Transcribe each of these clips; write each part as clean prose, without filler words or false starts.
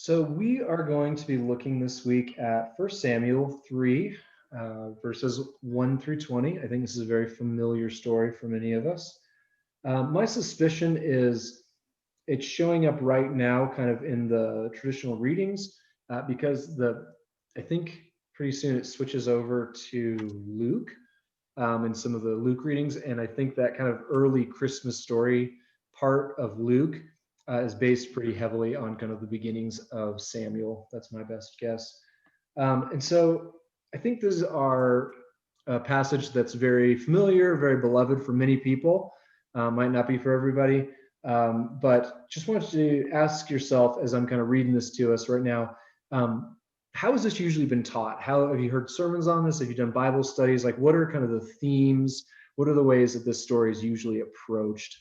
So we are going to be looking this week at 1 Samuel 3, verses 1 through 20. I think this is a very familiar story for many of us. My suspicion is it's showing up right now kind of in the traditional readings because I think pretty soon it switches over to Luke in some of the Luke readings. And I think that kind of early Christmas story part of Luke is based pretty heavily on kind of the beginnings of Samuel. That's my best guess. And so I think this is our passage that's very familiar, very beloved for many people. Might not be for everybody, but just wanted to ask yourself as I'm kind of reading this to us right now, how has this usually been taught? How have you heard sermons on this? Have you done Bible studies? Like, what are kind of the themes? What are the ways that this story is usually approached?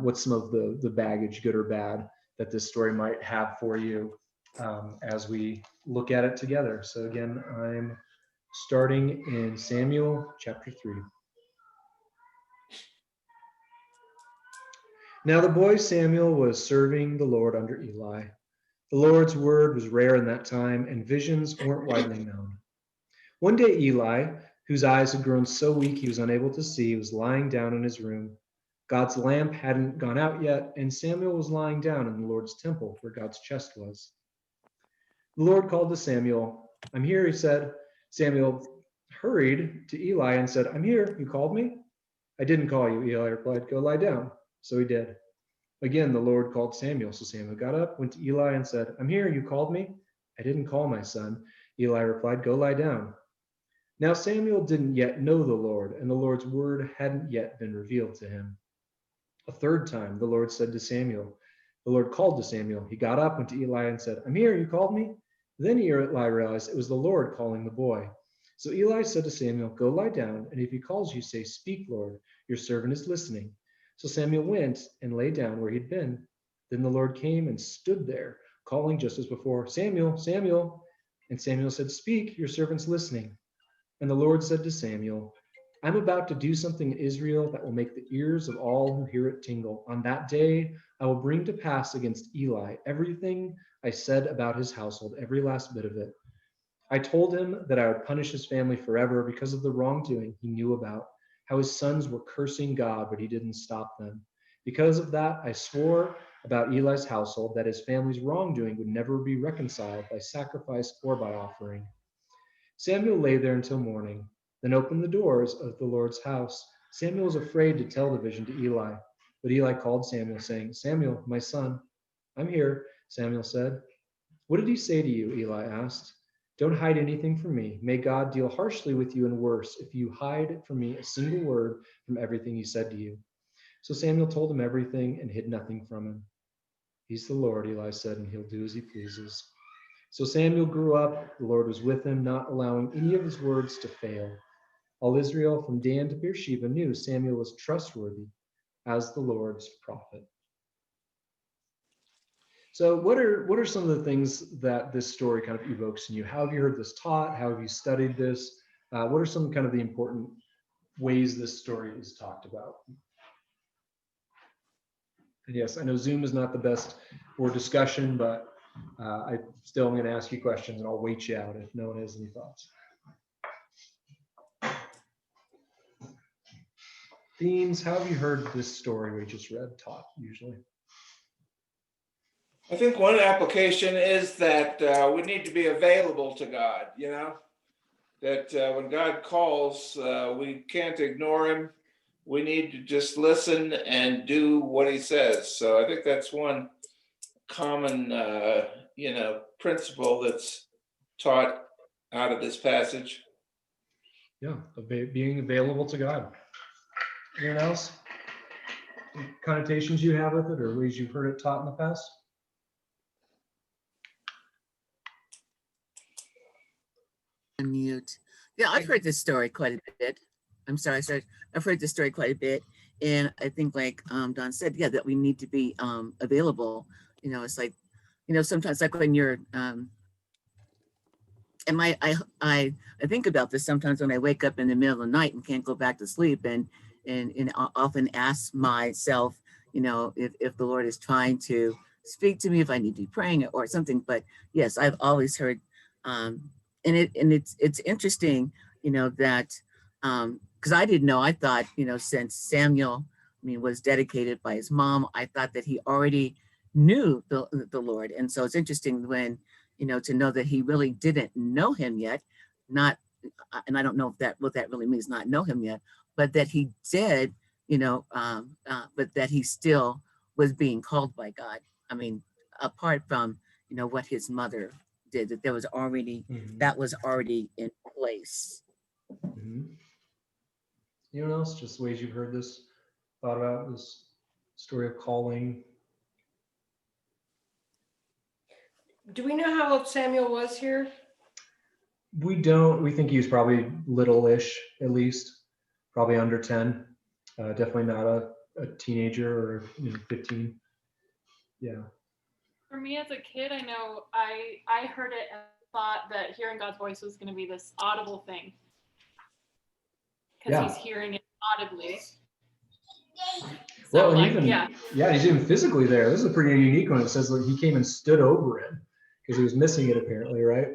What's some of the baggage, good or bad, that this story might have for you as we look at it together? So again, I'm starting in Samuel chapter 3. Now the boy Samuel was serving the Lord under Eli. The Lord's word was rare in that time, and visions weren't widely known. One day Eli, whose eyes had grown so weak he was unable to see, was lying down in his room. God's lamp hadn't gone out yet, and Samuel was lying down in the Lord's temple where God's chest was. The Lord called to Samuel. "I'm here," he said. Samuel hurried to Eli and said, "I'm here. You called me?" "I didn't call you," Eli replied. "Go lie down." So he did. Again, the Lord called Samuel. So Samuel got up, went to Eli, and said, "I'm here. You called me?" "I didn't call, my son." Eli replied, "Go lie down." Now Samuel didn't yet know the Lord, and the Lord's word hadn't yet been revealed to him. A third time, the Lord said to Samuel. The Lord called to Samuel. He got up, went to Eli, and said, "I'm here. You called me?" Then Eli realized it was the Lord calling the boy. So Eli said to Samuel, "Go lie down, and if he calls you, say, 'Speak, Lord. Your servant is listening.'" So Samuel went and lay down where he'd been. Then the Lord came and stood there, calling just as before, "Samuel, Samuel." And Samuel said, "Speak, your servant's listening." And the Lord said to Samuel, "I'm about to do something in Israel that will make the ears of all who hear it tingle. On that day, I will bring to pass against Eli everything I said about his household, every last bit of it. I told him that I would punish his family forever because of the wrongdoing he knew about, how his sons were cursing God, but he didn't stop them. Because of that, I swore about Eli's household that his family's wrongdoing would never be reconciled by sacrifice or by offering." Samuel lay there until morning, then opened the doors of the Lord's house. Samuel was afraid to tell the vision to Eli, but Eli called Samuel, saying, "Samuel, my son." "I'm here," Samuel said. "What did he say to you?" Eli asked. "Don't hide anything from me. May God deal harshly with you and worse if you hide from me a single word from everything he said to you." So Samuel told him everything and hid nothing from him. "He's the Lord," Eli said, "and he'll do as he pleases." So Samuel grew up. The Lord was with him, not allowing any of his words to fail. All Israel from Dan to Beersheba knew Samuel was trustworthy as the Lord's prophet. So what are some of the things that this story kind of evokes in you? How have you heard this taught? How have you studied this? What are some kind of the important ways this story is talked about? And yes, I know Zoom is not the best for discussion, but I still am going to ask you questions and I'll wait you out if no one has any thoughts. Themes, how have you heard this story we just read taught usually? I think one application is that we need to be available to God, that when God calls, we can't ignore him. We need to just listen and do what he says. So I think that's one common, principle that's taught out of this passage. Yeah, being available to God. Anyone else? Connotations you have with it or ways you've heard it taught in the past? Unmute. Yeah, I've heard this story quite a bit. I'm sorry. I've heard this story quite a bit. And I think like Don said, yeah, that we need to be available. It's like, sometimes like when you're and I think about this sometimes when I wake up in the middle of the night and can't go back to sleep and often ask myself, if the Lord is trying to speak to me if I need to be praying or something. But yes, I've always heard, and it's interesting, that because I didn't know. I thought, since Samuel, was dedicated by his mom, I thought that he already knew the Lord. And so it's interesting when, to know that he really didn't know him yet, not, and I don't know if what that really means, not know him yet, but that he did, but that he still was being called by God. I mean, apart from, what his mother did, that there was already, that was already in place. Mhm. Anyone else? Just ways you've heard this, thought about this story of calling? Do we know how old Samuel was here? We don't. We think he was probably little-ish, at least, probably under 10. Definitely not a teenager or 15. Yeah. For me as a kid, I know I heard it and thought that hearing God's voice was going to be this audible thing. Because Yeah. he's hearing it audibly. Well, So, and even, yeah, he's even physically there. This is a pretty unique one. It says that he came and stood over him because he was missing it apparently, right?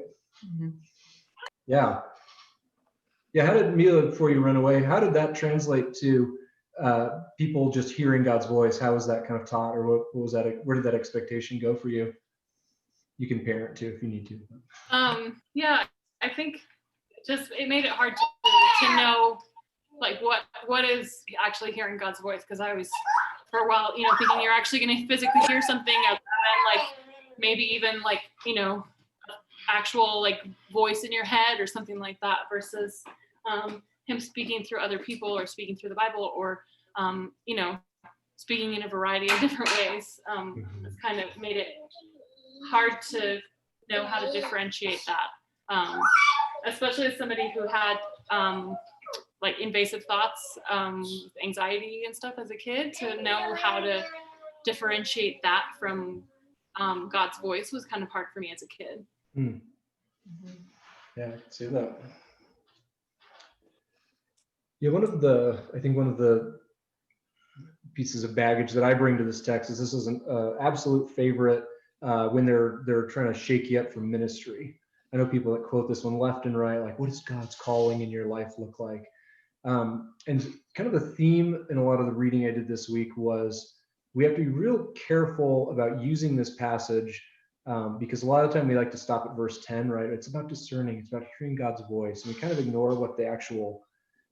Mhm. Yeah. Yeah, how did, Mila, before you run away, how did that translate to people just hearing God's voice? How was that kind of taught, or what was that? Where did that expectation go for you? You can parent too if you need to. Yeah, I think just it made it hard to know like what is actually hearing God's voice, because I was for a while thinking you're actually going to physically hear something, and then like maybe even like actual like voice in your head or something like that, versus him speaking through other people or speaking through the Bible, or speaking in a variety of different ways. It's kind of made it hard to know how to differentiate that, especially as somebody who had like invasive thoughts, anxiety and stuff as a kid. To know how to differentiate that from God's voice was kind of hard for me as a kid. Yeah, I can see that. Yeah, I think one of the pieces of baggage that I bring to this text is this is an absolute favorite when they're trying to shake you up for ministry. I know people that quote this one left and right, like, what does God's calling in your life look like? And kind of the theme in a lot of the reading I did this week was we have to be real careful about using this passage because a lot of the time we like to stop at verse 10, right? It's about discerning, it's about hearing God's voice, and we kind of ignore what the actual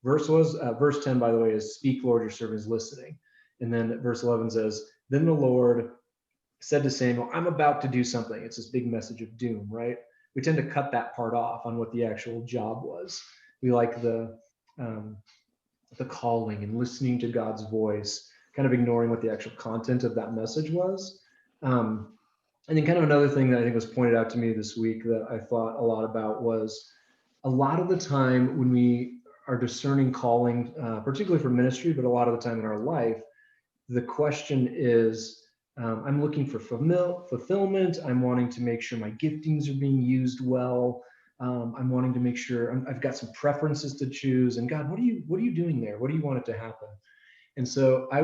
verse was. Verse 10, by the way, is "Speak, Lord, your servant is listening." And then verse 11 says, "Then the Lord said to Samuel, I'm about to do something." It's this big message of doom, right? We tend to cut that part off on what the actual job was. We like the calling and listening to God's voice, kind of ignoring what the actual content of that message was. And then kind of another thing that I think was pointed out to me this week that I thought a lot about was a lot of the time when we are discerning calling, particularly for ministry, but a lot of the time in our life, the question is, I'm looking for fulfillment. I'm wanting to make sure my giftings are being used well. I'm wanting to make sure I've got some preferences to choose. And God, what are you doing there? What do you want it to happen? And so I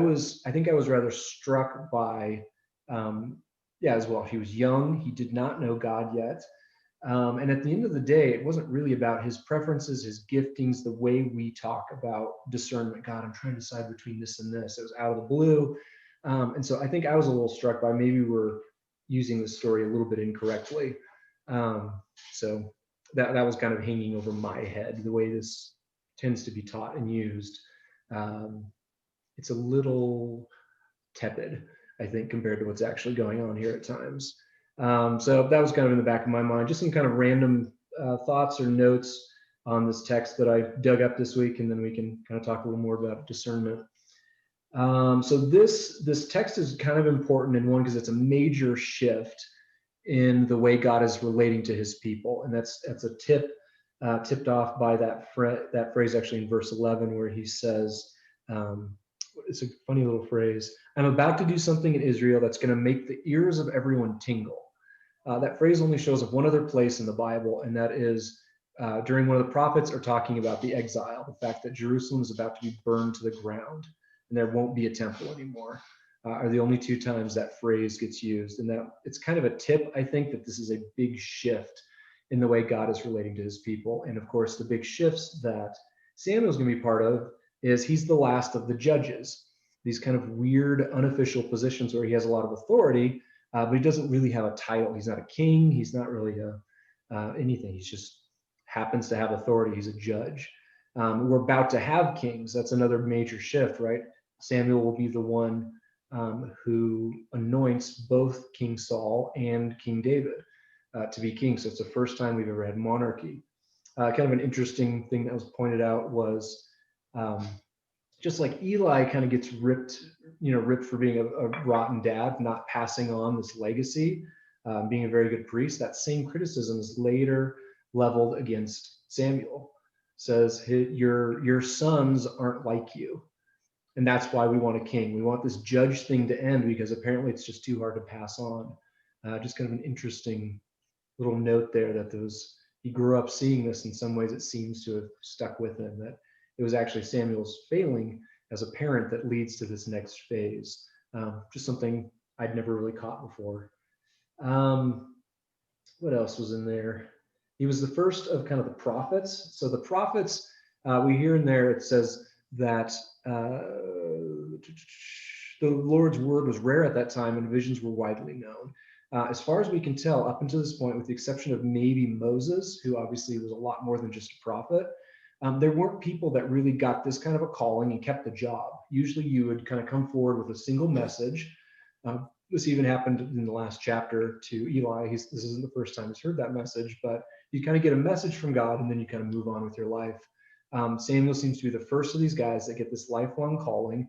think I was rather struck by, as well, he was young. He did not know God yet. And at the end of the day, it wasn't really about his preferences, his giftings, the way we talk about discernment. God, I'm trying to decide between this and this. It was out of the blue. And so I think I was a little struck by maybe we're using the story a little bit incorrectly. So that was kind of hanging over my head, the way this tends to be taught and used. It's a little tepid, I think, compared to what's actually going on here at times. So that was kind of in the back of my mind, just some kind of random thoughts or notes on this text that I dug up this week, and then we can kind of talk a little more about discernment. So this text is kind of important in one because it's a major shift in the way God is relating to his people, and that's a tipped off by that phrase actually in verse 11 where he says, it's a funny little phrase, I'm about to do something in Israel that's going to make the ears of everyone tingle. That phrase only shows up one other place in the Bible, and that is during one of the prophets are talking about the exile, the fact that Jerusalem is about to be burned to the ground and there won't be a temple anymore. are the only two times that phrase gets used. And that it's kind of a tip, I think, that this is a big shift in the way God is relating to his people. And of course, the big shifts that Samuel's going to be part of is he's the last of the judges, these kind of weird unofficial positions where he has a lot of authority, but he doesn't really have a title. He's not a king. He's not really anything. He just happens to have authority. He's a judge. We're about to have kings. That's another major shift, right? Samuel will be the one who anoints both King Saul and King David to be king. So it's the first time we've ever had monarchy. Kind of an interesting thing that was pointed out was just like Eli kind of gets ripped for being a rotten dad, not passing on this legacy, being a very good priest. That same criticism is later leveled against Samuel. Says your sons aren't like you. And that's why we want a king. We want this judge thing to end because apparently it's just too hard to pass on. Just kind of an interesting little note there that he grew up seeing this. In some ways, it seems to have stuck with him, that it was actually Samuel's failing as a parent that leads to this next phase. Just something I'd never really caught before. What else was in there? He was the first of kind of the prophets. So the prophets, we hear in there, it says that the Lord's word was rare at that time and visions were widely known. As far as we can tell, up until this point, with the exception of maybe Moses, who obviously was a lot more than just a prophet, there weren't people that really got this kind of a calling and kept the job. Usually you would kind of come forward with a single message. This even happened in the last chapter to Eli. This isn't the first time he's heard that message, but you kind of get a message from God and then you kind of move on with your life. Samuel seems to be the first of these guys that get this lifelong calling.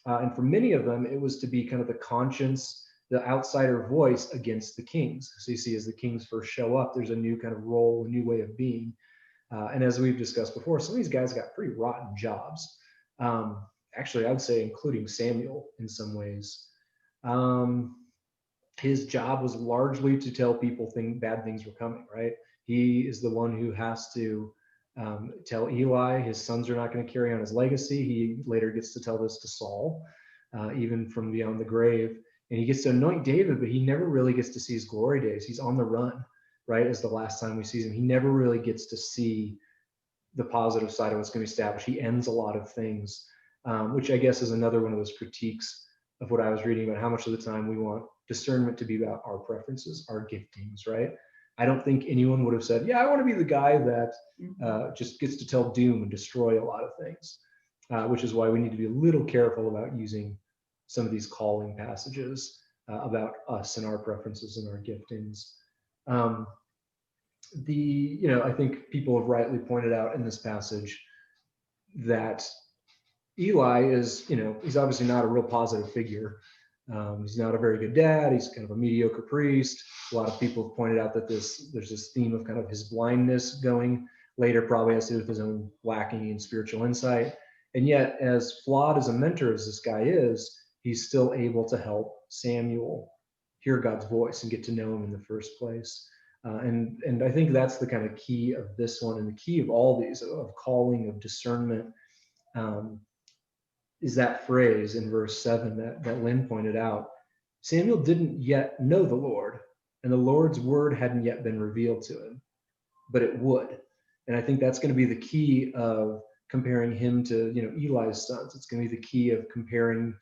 And for many of them, it was to be kind of the conscience, the outsider voice against the kings. So you see, as the kings first show up, there's a new kind of role, a new way of being. And as we've discussed before, some of these guys got pretty rotten jobs. Actually, I'd say including Samuel in some ways. His job was largely to tell people bad things were coming, right? He is the one who has to tell Eli his sons are not going to carry on his legacy. He later gets to tell this to Saul, even from beyond the grave. And he gets to anoint David, but he never really gets to see his glory days. He's on the run, right? As the last time we see him, he never really gets to see the positive side of what's going to be established. He ends a lot of things, which I guess is another one of those critiques of what I was reading about how much of the time we want discernment to be about our preferences, our giftings, right? I don't think anyone would have said, yeah, I want to be the guy that just gets to tell doom and destroy a lot of things, which is why we need to be a little careful about using some of these calling passages about us and our preferences and our giftings. I think people have rightly pointed out in this passage that Eli is, he's obviously not a real positive figure. He's not a very good dad. He's kind of a mediocre priest. A lot of people have pointed out that there's this theme of kind of his blindness going later, probably has to do with his own lacking in spiritual insight. And yet, as flawed as a mentor as this guy is, he's still able to help Samuel hear God's voice and get to know him in the first place. And I think that's the kind of key of this one, and the key of all these, of calling, of discernment, is that phrase in verse 7 that Lynn pointed out. Samuel didn't yet know the Lord, and the Lord's word hadn't yet been revealed to him, but it would. And I think that's going to be the key of comparing him to Eli's sons. It's going to be the key of comparing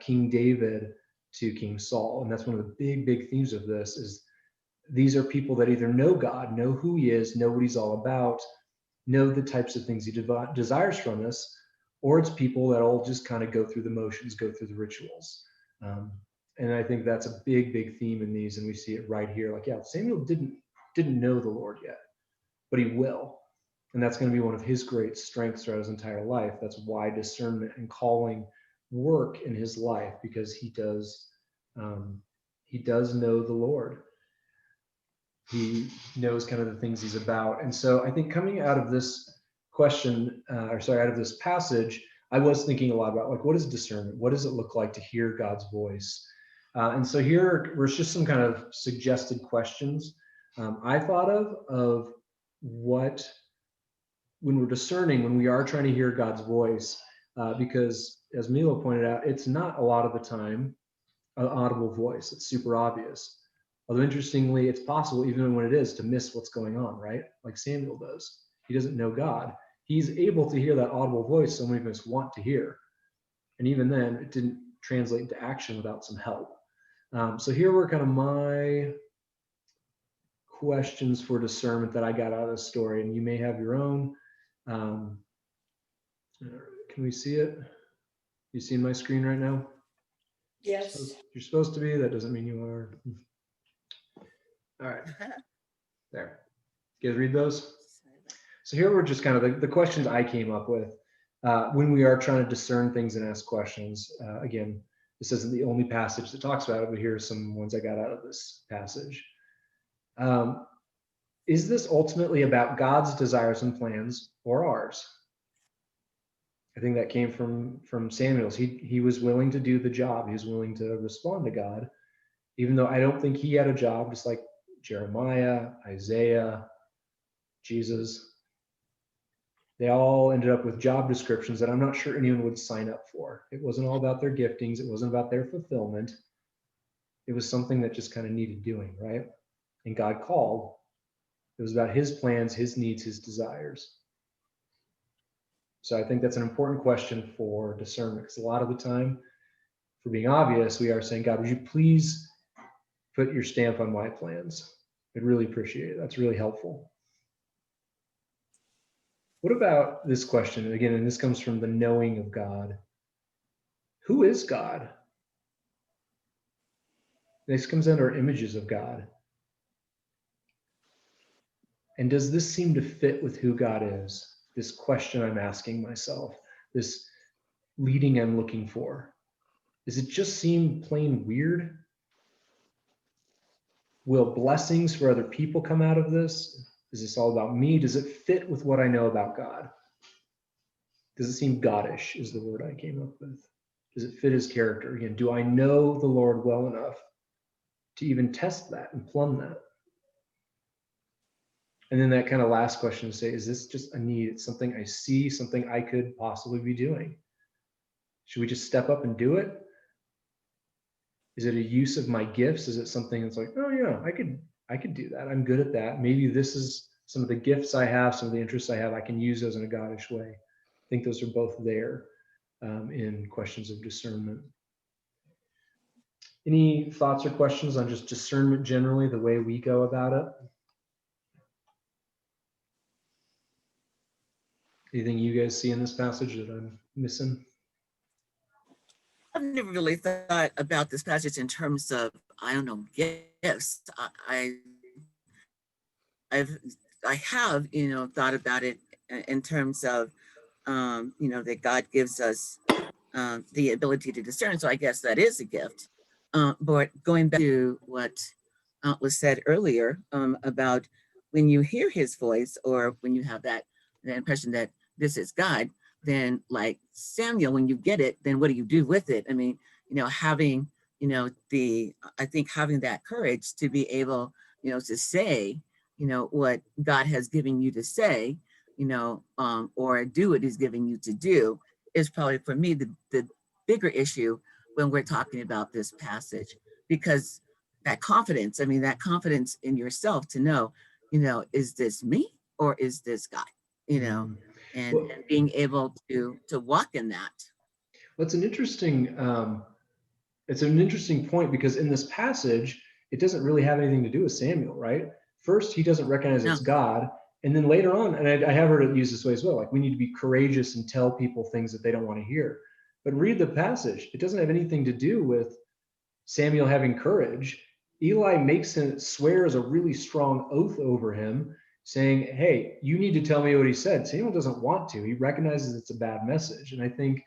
King David to King Saul. And that's one of the big themes of this, is these are people that either know God, know who he is, know what he's all about, know the types of things he desires from us, or it's people that all just kind of go through the motions, go through the rituals. And I think that's a big theme in these, and we see it right here. Like, yeah, Samuel didn't know the Lord yet, but he will. And that's going to be one of his great strengths throughout his entire life. That's why discernment and calling work in his life, because he does know the Lord. He knows kind of the things he's about. And so I think coming out of this out of this passage, I was thinking a lot about, like, what is discernment? What does it look like to hear God's voice? And so here was just some kind of suggested questions I thought of what, when we're discerning, when we are trying to hear God's voice, because as Milo pointed out, it's not a lot of the time an audible voice. It's super obvious. Although interestingly, it's possible even when it is to miss what's going on, right? Like Samuel does. He doesn't know God. He's able to hear that audible voice so many of us want to hear. And even then, it didn't translate into action without some help. So here were kind of my questions for discernment that I got out of the story, and you may have your own. Can we see it? You see my screen right now? Yes. You're supposed to be. That doesn't mean you are. All right. There. You guys read those? So here were just kind of the questions I came up with when we are trying to discern things and ask questions. Again, this isn't the only passage that talks about it, but here are some ones I got out of this passage. Is this ultimately about God's desires and plans or ours? I think that came from Samuel's. He was willing to do the job. He was willing to respond to God, even though I don't think he had a job, just like Jeremiah, Isaiah, Jesus. They all ended up with job descriptions that I'm not sure anyone would sign up for. It wasn't all about their giftings. It wasn't about their fulfillment. It was something that just kind of needed doing, right? And God called. It was about his plans, his needs, his desires. So I think that's an important question for discernment, because a lot of the time, for being obvious, we are saying, God, would you please put your stamp on my plans? I'd really appreciate it. That's really helpful. What about this question? And again, and this comes from the knowing of God. Who is God? This comes under images of God. And does this seem to fit with who God is? This question I'm asking myself, this leading I'm looking for. Does it just seem plain weird? Will blessings for other people come out of this? Is this all about me? Does it fit with what I know about God? Does it seem Goddish is the word I came up with? Does it fit his character? Again, do I know the Lord well enough to even test that and plumb that? And then that kind of last question to say, is this just a need? It's something I see, something I could possibly be doing. Should we just step up and do it? Is it a use of my gifts? Is it something that's like, oh yeah, I could do that. I'm good at that. Maybe this is some of the gifts I have, some of the interests I have. I can use those in a Goddish way. I think those are both there in questions of discernment. Any thoughts or questions on just discernment generally, the way we go about it? Anything you guys see in this passage that I'm missing? I've never really thought about this passage in terms of, I don't know, gifts. I have, thought about it in terms of, that God gives us the ability to discern. So I guess that is a gift. But going back to what was said earlier about when you hear his voice, or when you have that impression that this is God, then like Samuel, when you get it, then what do you do with it? I mean, having, I think having that courage to be able, to say, what God has given you to say, or do what he's giving you to do is probably for me the bigger issue when we're talking about this passage, because that confidence in yourself to know, is this me or is this God, and being able to walk in that. Well, it's an interesting point, because in this passage, it doesn't really have anything to do with Samuel, right? First, he doesn't recognize it's God. And then later on, and I have heard it used this way as well, like we need to be courageous and tell people things that they don't want to hear. But read the passage. It doesn't have anything to do with Samuel having courage. Eli swears a really strong oath over him, saying, hey, you need to tell me what he said. Samuel doesn't want to. He recognizes it's a bad message. And I think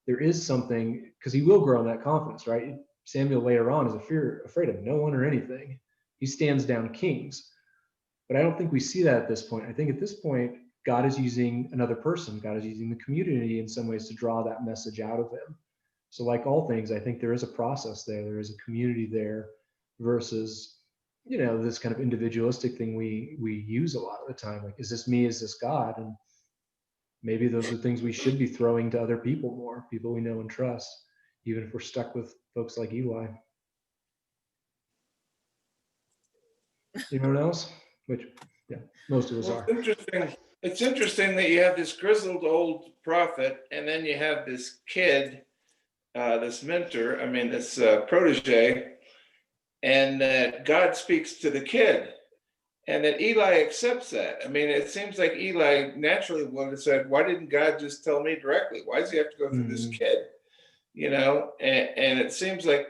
there is something, because he will grow in that confidence, right? Samuel later on is afraid of no one or anything. He stands down kings. But I don't think we see that at this point. I think at this point, God is using another person. God is using the community in some ways to draw that message out of him. So like all things, I think there is a process there. There is a community there versus, this kind of individualistic thing we use a lot of the time. Like, is this me? Is this God? And maybe those are things we should be throwing to other people more, people we know and trust, even if we're stuck with folks like Eli. Anyone else? Which, yeah, most of us Well, are. it's interesting. It's interesting that you have this grizzled old prophet, and then you have this kid, this mentor. I mean, this protege, and that God speaks to the kid, and that Eli accepts that. I mean, it seems like Eli naturally would have said, "Why didn't God just tell me directly? Why does he have to go through this Mhm. kid?" You know, and it seems like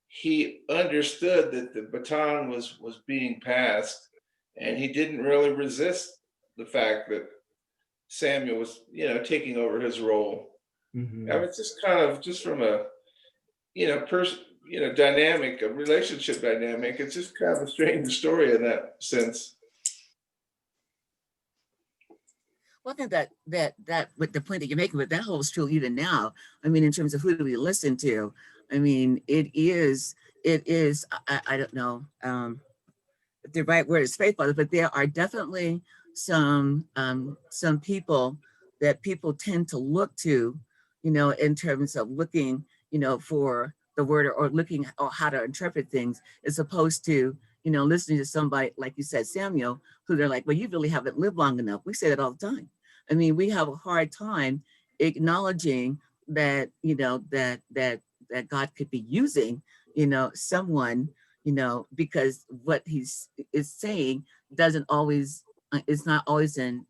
he understood that the baton was being passed, and he didn't really resist the fact that Samuel was, taking over his role. I mean, Mhm. it's just kind of just from a, person, dynamic, a relationship dynamic. It's just kind of a strange story in that sense. Well, I think that with the point that you're making, but that holds true even now. I mean, in terms of who do we listen to? I mean, it is. I don't know if the right word is faithful, but there are definitely some people that people tend to look to, in terms of looking, for the word, or looking or how to interpret things, as opposed to, listening to somebody like you said, Samuel, who they're like, well, you really haven't lived long enough. We say that all the time. I mean, we have a hard time acknowledging that, that God could be using, someone, because what he's is saying doesn't always is not always in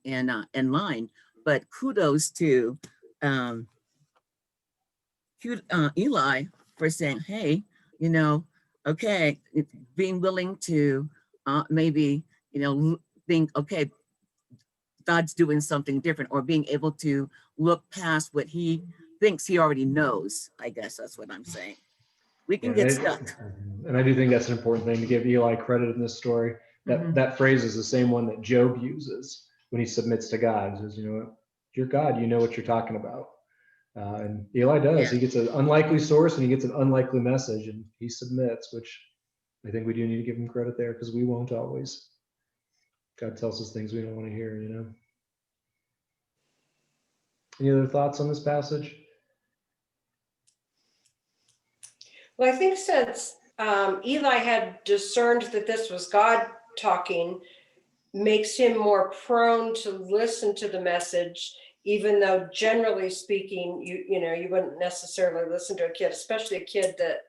line. But kudos to um, Eli for saying, hey, you know, okay, being willing to maybe, think, okay, God's doing something different, or being able to look past what he thinks he already knows. I guess that's what I'm saying. We Yeah, can get stuck. and I do think that's an important thing to give Eli credit in this story. That Mhm. that phrase is the same one that Job uses when he submits to God. He says, you're God, you know what you're talking about. And Eli does. Yeah. He gets an unlikely source and he gets an unlikely message, and he submits, which I think we do need to give him credit there, because we won't always. God tells us things we don't want to hear. Any other thoughts on this passage? Well, I think since Eli had discerned that this was God talking, makes him more prone to listen to the message, even though generally speaking, you wouldn't necessarily listen to a kid, especially a kid that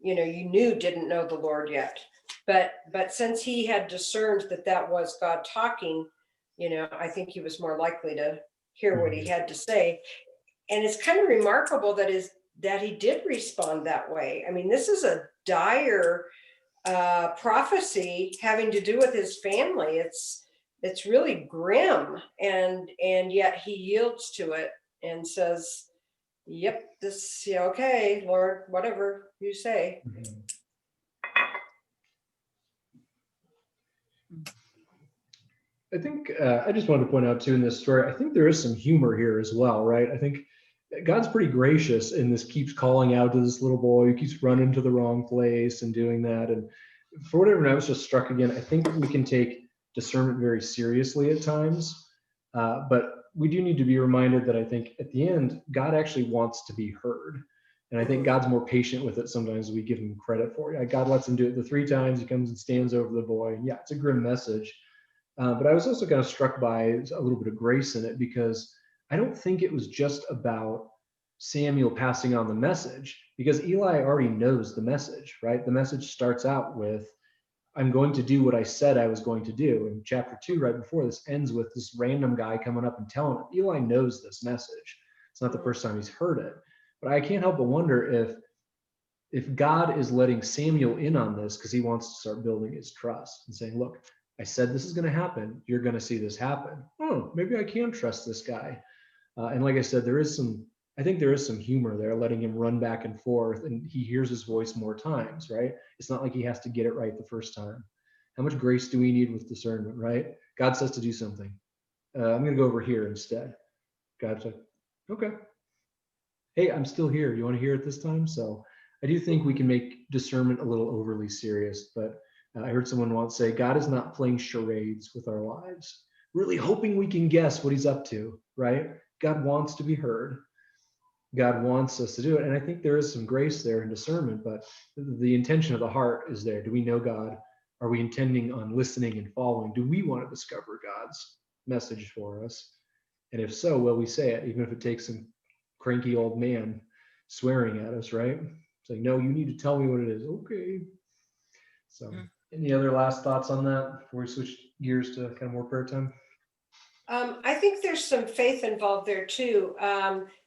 you knew didn't know the Lord yet. But since he had discerned that that was God talking, I think he was more likely to hear what he had to say. And it's kind of remarkable that he did respond that way. I mean, this is a dire prophecy having to do with his family. It's really grim, and yet he yields to it and says, "Yep, this, yeah, okay, Lord, whatever you say." Mhm. I think I just wanted to point out too in this story, I think there is some humor here as well, right? I think God's pretty gracious in this, keeps calling out to this little boy who keeps running to the wrong place and doing that. And for whatever reason, I was just struck again. I think we can take discernment very seriously at times, but we do need to be reminded that I think at the end, God actually wants to be heard. And I think God's more patient with it sometimes than we give him credit for. Yeah, God lets him do it the 3 times. He comes and stands over the boy. And yeah, it's a grim message. But I was also kind of struck by a little bit of grace in it, because I don't think it was just about Samuel passing on the message, because Eli already knows the message, right? The message starts out with, I'm going to do what I said I was going to do. And chapter 2, right before this, ends with this random guy coming up and telling him. Eli knows this message. It's not the first time he's heard it. But I can't help but wonder if God is letting Samuel in on this because he wants to start building his trust and saying, look, I said this is going to happen. You're going to see this happen. Oh, maybe I can trust this guy. And like I said, I think there is some humor there, letting him run back and forth, and he hears his voice more times, right? It's not like he has to get it right the first time. How much grace do we need with discernment, right? God says to do something. I'm going to go over here instead. God's like, okay. Hey, I'm still here. You want to hear it this time? So I do think we can make discernment a little overly serious, but I heard someone once say, God is not playing charades with our lives, really hoping we can guess what he's up to, right? God wants to be heard. God wants us to do it. And I think there is some grace there and discernment, but the intention of the heart is there. Do we know God? Are we intending on listening and following? Do we want to discover God's message for us? And if so, will we say it, even if it takes some cranky old man swearing at us, right? It's like, no, you need to tell me what it is. Okay. So, any other last thoughts on that before we switch gears to kind of more prayer time? I think there's some faith involved there too,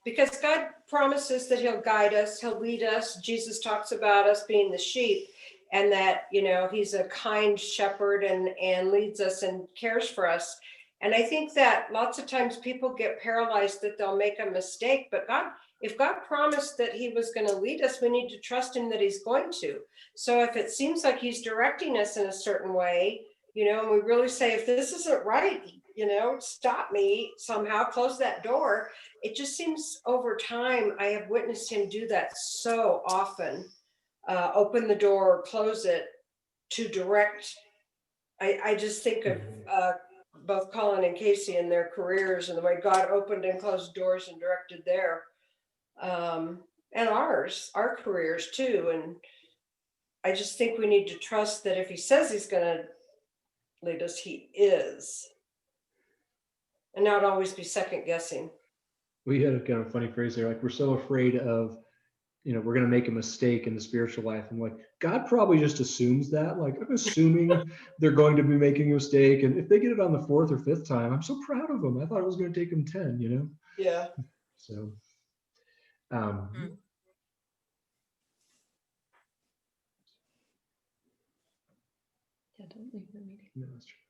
because God promises that he'll guide us, he'll lead us. Jesus talks about us being the sheep, and that, he's a kind shepherd and leads us and cares for us. And I think that lots of times people get paralyzed that they'll make a mistake, but if God promised that he was going to lead us, we need to trust him that he's going to. So if it seems like he's directing us in a certain way, and we really say, if this isn't right, stop me somehow, close that door. It just seems over time, I have witnessed him do that so often, open the door, or close it to direct. I just think of both Colin and Casey and their careers and the way God opened and closed doors and directed their, and our careers too. And I just think we need to trust that if he says he's going to lead us, he is. And not always be second guessing. We had a kind of funny phrase there, like we're so afraid of, we're going to make a mistake in the spiritual life. I'm like, God probably just assumes that. Like, I'm assuming they're going to be making a mistake. And if they get it on the 4th or 5th time, I'm so proud of them. I thought it was going to take them 10, Yeah. So, Yeah, don't leave the meeting. no, that's true.